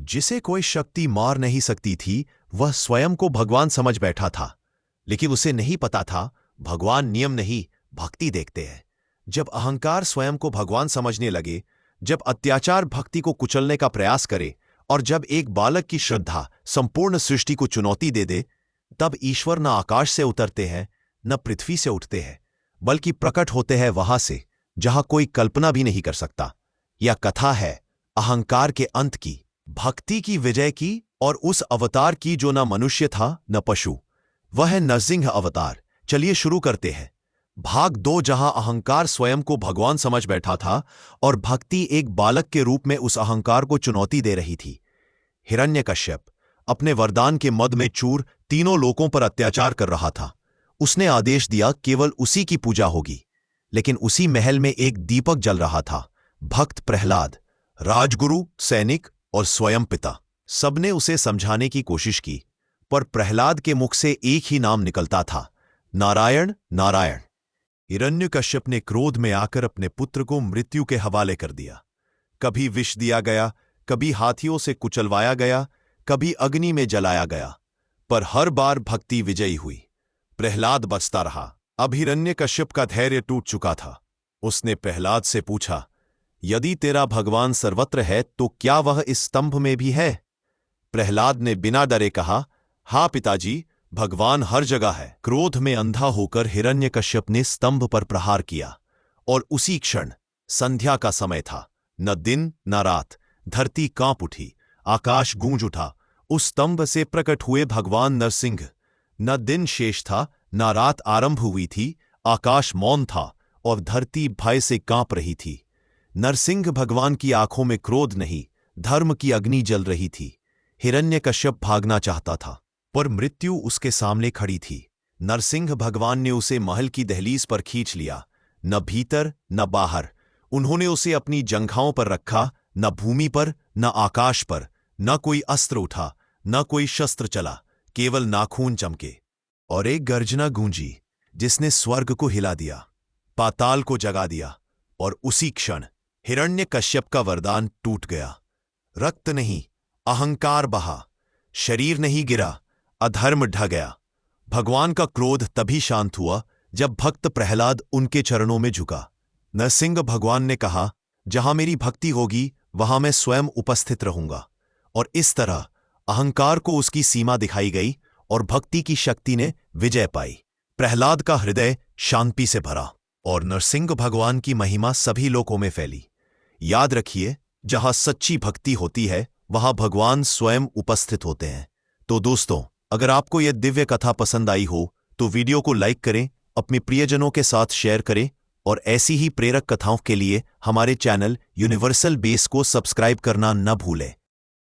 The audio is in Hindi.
जिसे कोई शक्ति मार नहीं सकती थी, वह स्वयं को भगवान समझ बैठा था। लेकिन उसे नहीं पता था, भगवान नियम नहीं, भक्ति देखते हैं। जब अहंकार स्वयं को भगवान समझने लगे, जब अत्याचार भक्ति को कुचलने का प्रयास करे, और जब एक बालक की श्रद्धा संपूर्ण सृष्टि को चुनौती दे दे, तब ईश्वर न आकाश से उतरते हैं, न पृथ्वी से उठते हैं, बल्कि प्रकट होते हैं वहां से जहां कोई कल्पना भी नहीं कर सकता। यह कथा है अहंकार के अंत की, भक्ति की विजय की, और उस अवतार की जो न मनुष्य था न पशु। वह है नरसिंह अवतार। चलिए शुरू करते हैं। भाग 2, जहां अहंकार स्वयं को भगवान समझ बैठा था और भक्ति एक बालक के रूप में उस अहंकार को चुनौती दे रही थी। हिरण्यकश्यप अपने वरदान के मद में चूर तीनों लोकों पर अत्याचार कर रहा था। उसने आदेश दिया केवल उसी की पूजा होगी। लेकिन उसी महल में एक दीपक जल रहा था। भक्त प्रहलाद, राजगुरु, सैनिक और स्वयं पिता, सबने उसे समझाने की कोशिश की, पर प्रहलाद के मुख से एक ही नाम निकलता था, नारायण नारायण। हिरण्यकश्यप ने क्रोध में आकर अपने पुत्र को मृत्यु के हवाले कर दिया। कभी विष दिया गया, कभी हाथियों से कुचलवाया गया, कभी अग्नि में जलाया गया, पर हर बार भक्ति विजयी हुई। प्रहलाद बचता रहा। अब हिरण्यकश्यप का धैर्य टूट चुका था। उसने प्रहलाद से पूछा, यदि तेरा भगवान सर्वत्र है तो क्या वह इस स्तंभ में भी है? प्रहलाद ने बिना डरे कहा, हाँ पिताजी, भगवान हर जगह है। क्रोध में अंधा होकर हिरण्यकश्यप ने स्तंभ पर प्रहार किया, और उसी क्षण संध्या का समय था। न दिन न रात, धरती कांप उठी, आकाश गूंज उठा। उस स्तंभ से प्रकट हुए भगवान नरसिंह। न दिन शेष था, न रात आरंभ हुई थी, आकाश मौन था और धरती भय से कांप रही थी। नरसिंह भगवान की आंखों में क्रोध नहीं, धर्म की अग्नि जल रही थी। हिरण्यकश्यप भागना चाहता था, पर मृत्यु उसके सामने खड़ी थी। नरसिंह भगवान ने उसे महल की दहलीज पर खींच लिया। न भीतर न बाहर। उन्होंने उसे अपनी जंघाओं पर रखा, न भूमि पर न आकाश पर। न कोई अस्त्र उठा, न कोई शस्त्र चला, केवल नाखून चमके। और एक गर्जना गूंजी जिसने स्वर्ग को हिला दिया, पाताल को जगा दिया, और उसी क्षण हिरण्यकश्यप का वरदान टूट गया। रक्त नहीं, अहंकार बहा। शरीर नहीं गिरा, अधर्म ढह गया। भगवान का क्रोध तभी शांत हुआ जब भक्त प्रहलाद उनके चरणों में झुका। नरसिंह भगवान ने कहा, जहां मेरी भक्ति होगी वहां मैं स्वयं उपस्थित रहूंगा। और इस तरह अहंकार को उसकी सीमा दिखाई गई और भक्ति की शक्ति ने विजय पाई। प्रहलाद का हृदय शांति से भरा और नरसिंह भगवान की महिमा सभी लोकों में फैली। याद रखिए, जहां सच्ची भक्ति होती है वहां भगवान स्वयं उपस्थित होते हैं। तो दोस्तों, अगर आपको यह दिव्य कथा पसंद आई हो तो वीडियो को लाइक करें, अपने प्रियजनों के साथ शेयर करें, और ऐसी ही प्रेरक कथाओं के लिए हमारे चैनल यूनिवर्सल बेस को सब्सक्राइब करना न भूलें।